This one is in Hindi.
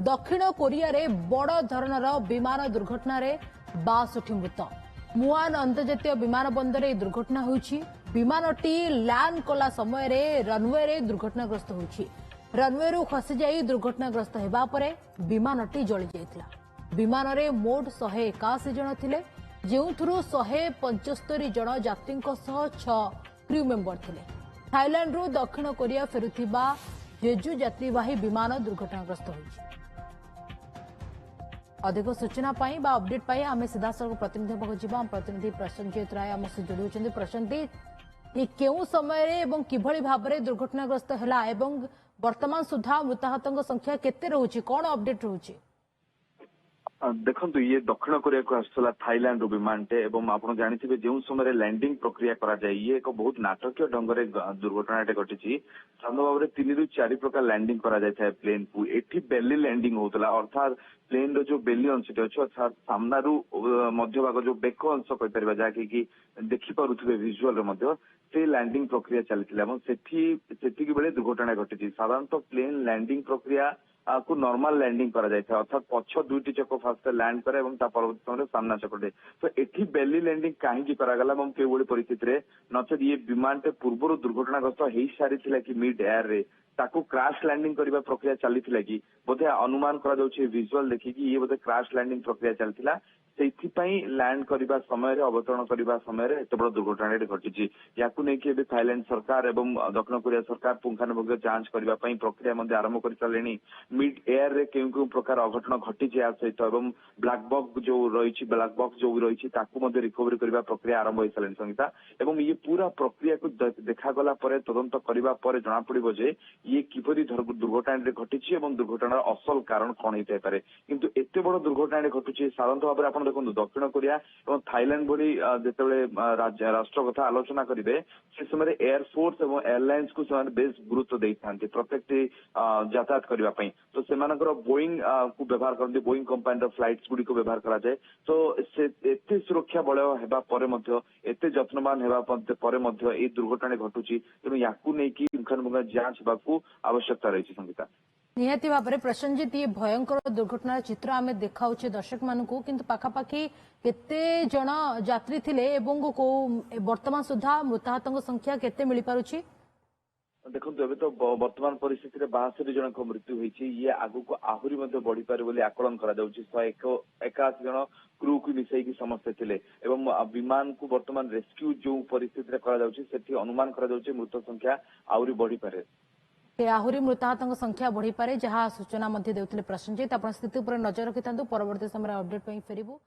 दक्षिण कोरिया रे बड़ धरणर विमान दुर्घटना रे 62 मृत। मुआन अंतर्जातीय विमान बंदर यह दुर्घटना होइछि। विमानटी लैंड कला समय रे रनवे रे दुर्घटनाग्रस्त होइछि। रनवे रु खसी जाई दुर्घटनाग्रस्त हेबा परे विमानटी जळि जायतिला। विमान रे मोट 181 जन थिले, जेउथुरु 175 जन यात्रीଙ୍କ सह 6 क्रू मेंबर थिले। थाईलैंड रु दक्षिण कोरिया फेरुथिबा जेजू यात्रीवाही विमान दुर्घटनाग्रस्त होइछि। अधिक सूचना पाई बा अपडेट पाई आम सीधासल प्रतिनिधि पाक जा प्रतिनिधि प्रसन्नजीत राय आम से जोड़ी होती। प्रसन्नजीत, ये केउ समय रे एवं किभली भाबरे दुर्घटनाग्रस्त हैला एवं वर्तमान सुधा मृताहतଙ୍କ संख्या केते रहउछि, कोन अपडेट रहउछि? देखो ये दक्षिण कोरिया को आसला थाईलैंड विमानटे एवं आप जानी जो समय लैंडिंग प्रक्रिया करा जाए ये एक बहुत नाटकीय ढंग से दुर्घटनाटे घटी। साधारण भाव में 3 ରୁ 4 प्रकार लैंडिंग करा जाए प्लेन को। एठी बेली लैंडिंग होता अर्थात प्लेन रो जो बेली अंश अच्छे अर्थात सामनारू मध्य भाग जो बेक अंश कहीपर जहाँकि देखिपे विजुआल से लैंडिंग प्रक्रिया चलती बेले दुर्घटना घटी। साधारणतः प्लेन लैंडिंग प्रक्रिया को नॉर्मल लैंडिंग करा जाए अर्थात पक्ष 2टी चक फास्ट लैंड करे परवर्त समय सामना चकटे। तो एठी बेली लैंडिंग कहीं करागला केवल परिस्थिति रे नचेत ये विमान पूर्व दुर्घटनाग्रस्त हो सारी कि मिड एयर रे ताकू क्रैश लैंडिंग करने प्रक्रिया चली कि बोधे अनुमान करा विजुअल देखिकी ये बोधे क्रैश लैंडिंग प्रक्रिया चलता से लैंड करने समय अवतरण करने समय एत बड़ दुर्घटना घटी। या थाईलैंड सरकार एवं दक्षिण कोरिया सरकार पुंखानुपुंख जांच करने प्रक्रिया आरंभ कर सारे। मिड एयर रे क्यों प्रकार अघटन घटी सहित ब्लैक बॉक्स जो रही ब्लैक बॉक्स जो रही रिकवरी करने प्रक्रिया आरंभ हो सारे संगीता। एवं ये पूरा प्रक्रिया को देखागला तदंत करने जना पड़े जे ये किपरि दुर्घटना घटी और दुर्घटनार असल कारण कौन होता है। किंतु एत बड़ दुर्घटना घटुची साधारणतः भाव में आप देखो दक्षिण कोरिया और थाईलैंड भली जिते राष्ट्र कथा आलोचना करेंगे से समय एयरफोर्स और एयरलाइंस को बेस गुरुत्व दे था प्रत्येक यातायात करने। तो से बोईंग को व्यवहार करते बोईंग कंपानी फ्लाइट्स गुड़ी को व्यवहार करा जाए। तो एत सुरक्षा बलय होगा एत जत्नवान होगा ये दुर्घटना घटुची। तेणु या पुंखानुपुंख जांच होगा आवश्यकता रही संगीता। निहाती भाव में प्रसन्नजीत ये भयंकर दुर्घटनार चित्र आम देखा दर्शक मानू किंतु पाखापाखि केते जन यात्री थिले एवं वर्तमान सुधा मृताहतଙ୍କ संख्या केते मिली पारुछि? देखो एवं तो वर्तमान परिस्थिति में 62 जन मृत्यु होती। ये आगु को आहरी बढ़ी पारे बोली आकलन करा 181 जन क्रू को मिसई समस्ते थिले एवं विमान को वर्तमान रेस्क्यू जो परिस्थिति करा अनुमान करा मृत संख्या आहरी बढ़ी पारे। आहरी मृताहतଙ୍କ संख्या बढ़ी पारे जहाँ सूचना देउथिले प्रसन्नजीत। आपण स्थिति पर नजर रखिथांतु, परवर्ती समय अपडेट फेरिबु।